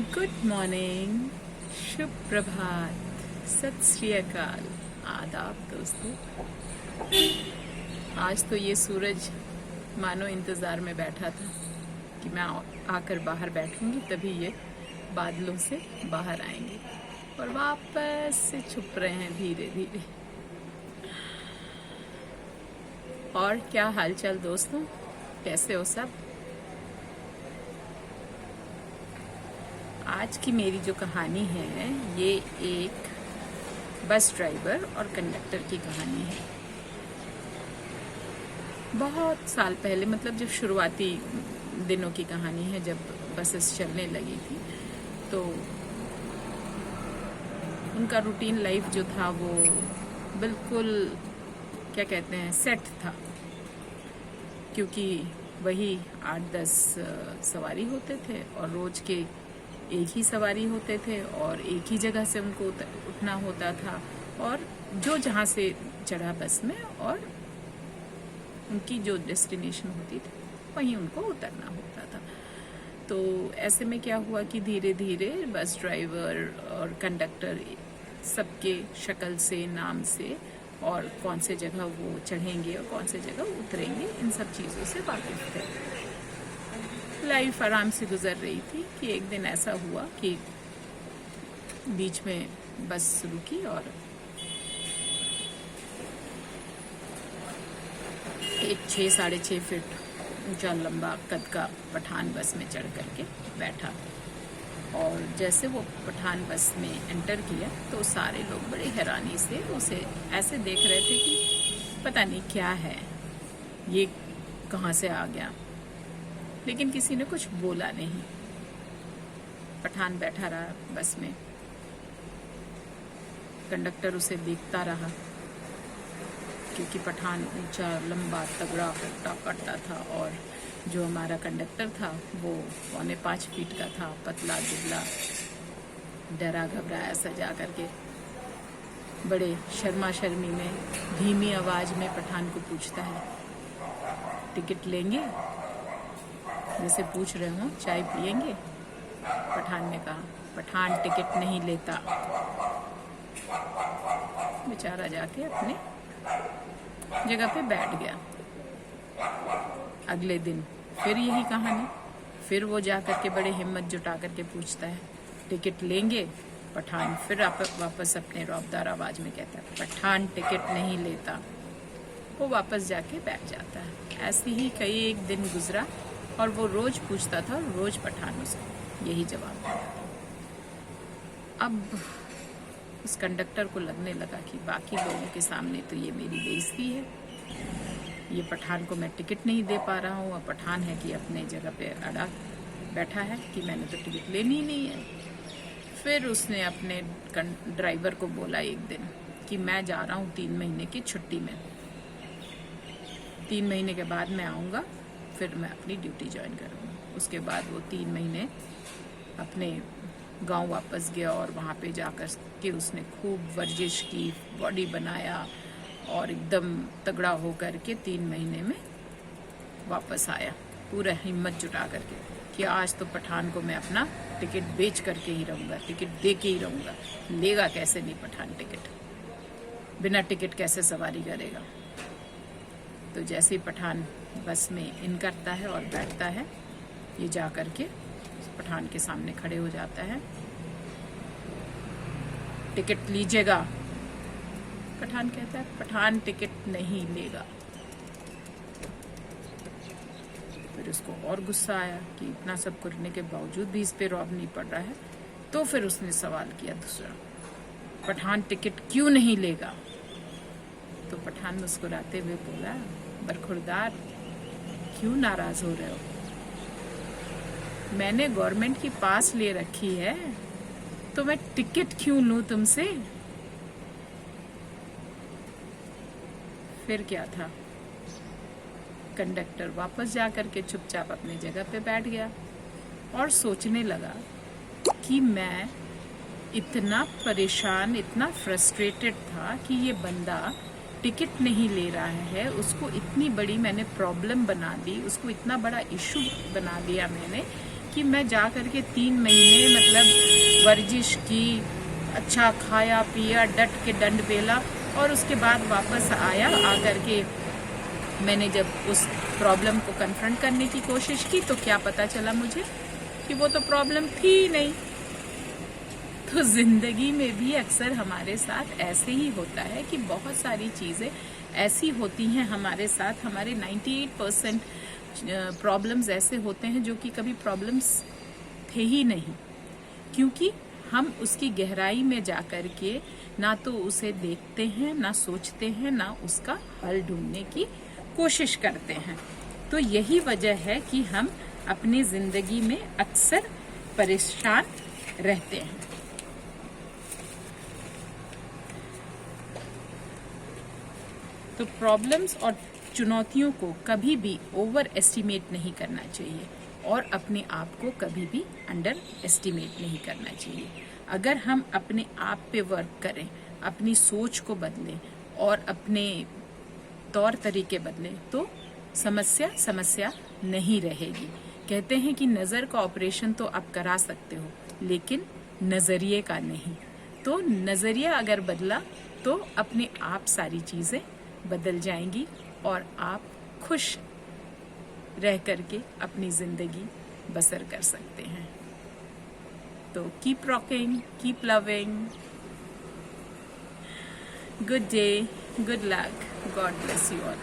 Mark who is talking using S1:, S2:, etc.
S1: Good morning, शुभ प्रभात, सत श्री अकाल, आदाब दोस्तों। आज तो ये सूरज मानो इंतज़ार में बैठा था कि मैं आकर बाहर बैठूंगी, तभी ये बादलों से बाहर आएंगे और वापस से छुप रहे हैं धीरे धीरे। और क्या हालचाल दोस्तों, कैसे हो सब? आज की मेरी जो कहानी है ये एक बस ड्राइवर और कंडक्टर की कहानी है। बहुत साल पहले, मतलब जब शुरुआती दिनों की कहानी है, जब बसेस चलने लगी थी तो उनका रूटीन लाइफ जो था वो बिल्कुल क्या कहते हैं सेट था, क्योंकि वही 8-10 सवारी होते थे और रोज के एक ही सवारी होते थे और एक ही जगह से उनको उठना होता था और जो जहाँ से चढ़ा बस में और उनकी जो डेस्टिनेशन होती थी वहीं उनको उतरना होता था। तो ऐसे में क्या हुआ कि धीरे धीरे बस ड्राइवर और कंडक्टर सबके शक्ल से, नाम से और कौन से जगह वो चढ़ेंगे और कौन से जगह उतरेंगे, इन सब चीज़ों से वाकिफ थे। लाइफ आराम से गुजर रही थी कि एक दिन ऐसा हुआ कि बीच में बस रुकी और एक 6-6.5 फीट ऊंचा लंबा कद का पठान बस में चढ़ करके बैठा और जैसे वो पठान बस में एंटर किया तो सारे लोग बड़े हैरानी से उसे ऐसे देख रहे थे कि पता नहीं क्या है, ये कहाँ से आ गया, लेकिन किसी ने कुछ बोला नहीं। पठान बैठा रहा बस में, कंडक्टर उसे देखता रहा क्योंकि पठान ऊंचा लंबा तगड़ा हट्टा कट्टा था और जो हमारा कंडक्टर था वो 4.25 फीट का था, पतला दुबला, डरा घबराया सा जा करके बड़े शर्मा शर्मी में धीमी आवाज में पठान को पूछता है, टिकट लेंगे? जैसे पूछ रहे हो चाय पियेंगे? पठान ने कहा। पठान टिकट नहीं लेता। बेचारा जाके अपने जगह पे बैठ गया। अगले दिन फिर यही कहानी, फिर वो जा करके बड़े हिम्मत जुटा करके पूछता है, टिकट लेंगे? पठान फिर वापस अपने रौबदार आवाज में कहता है, पठान टिकट नहीं लेता। वो वापस जाके बैठ जाता है। ऐसे ही कई एक दिन गुजरा और वो रोज पूछता था, रोज पठान उसको यही जवाब दिया। अब उस कंडक्टर को लगने लगा कि बाकी लोगों के सामने तो ये मेरी बेइज्जती है, ये पठान को मैं टिकट नहीं दे पा रहा हूँ और पठान है कि अपने जगह पे अड़ा बैठा है कि मैंने तो टिकट लेनी ही नहीं है। फिर उसने अपने ड्राइवर को बोला एक दिन कि मैं जा रहा हूँ 3 महीने की छुट्टी में, 3 महीने के बाद मैं आऊँगा, फिर मैं अपनी ड्यूटी ज्वाइन करूँगा। उसके बाद वो 3 महीने अपने गांव वापस गया और वहाँ पे जाकर के उसने खूब वर्जिश की, बॉडी बनाया और एकदम तगड़ा हो करके 3 महीने में वापस आया, पूरा हिम्मत जुटा करके कि आज तो पठान को मैं अपना टिकट बेच करके ही रहूँगा, टिकट दे के ही रहूँगा। लेगा कैसे नहीं पठान टिकट, बिना टिकट कैसे सवारी करेगा। तो जैसे ही पठान बस में इन करता है और बैठता है, ये जा करके पठान के सामने खड़े हो जाता है, टिकट लीजिएगा? पठान कहता है, पठान टिकट नहीं लेगा। फिर उसको और गुस्सा आया कि इतना सब करने के बावजूद भी इस पे रौब नहीं पड़ रहा है। तो फिर उसने सवाल किया दूसरा, पठान टिकट क्यों नहीं लेगा? तो पठान मुस्कुराते हुए बोला, बरखुरदार क्यों नाराज हो रहे हो? मैंने गवर्नमेंट की पास ले रखी है तो मैं टिकट क्यों लूं तुमसे? फिर क्या था, कंडक्टर वापस जाकर के चुपचाप अपनी जगह पे बैठ गया और सोचने लगा कि मैं इतना परेशान, इतना फ्रस्ट्रेटेड था कि ये बंदा टिकट नहीं ले रहा है, उसको इतनी बड़ी मैंने प्रॉब्लम बना दी, उसको इतना बड़ा इशू बना दिया मैंने कि मैं जा करके 3 महीने मतलब वर्जिश की, अच्छा खाया पिया, डट के दंड बेला, और उसके बाद वापस आया। आकर के मैंने जब उस प्रॉब्लम को कन्फ्रंट करने की कोशिश की तो क्या पता चला मुझे कि वो तो प्रॉब्लम थी ही नहीं। तो जिंदगी में भी अक्सर हमारे साथ ऐसे ही होता है कि बहुत सारी चीजें ऐसी होती हैं हमारे साथ। हमारे 98% प्रॉब्लम्स ऐसे होते हैं जो कि कभी प्रॉब्लम्स थे ही नहीं, क्योंकि हम उसकी गहराई में जाकर के ना तो उसे देखते हैं, ना सोचते हैं, ना उसका हल ढूंढने की कोशिश करते हैं। तो यही वजह है कि हम अपनी जिंदगी में अक्सर परेशान रहते हैं। तो प्रॉब्लम्स और चुनौतियों को कभी भी ओवर एस्टिमेट नहीं करना चाहिए और अपने आप को कभी भी अंडर एस्टिमेट नहीं करना चाहिए। अगर हम अपने आप पे वर्क करें, अपनी सोच को बदलें और अपने तौर तरीके बदलें तो समस्या नहीं रहेगी। कहते हैं कि नज़र का ऑपरेशन तो आप करा सकते हो, लेकिन नज़रिए का नहीं। तो नज़रिया अगर बदला तो अपने आप सारी चीज़ें बदल जाएंगी और आप खुश रह करके अपनी जिंदगी बसर कर सकते हैं। तो keep rocking, keep loving, good day, good luck, God bless you all.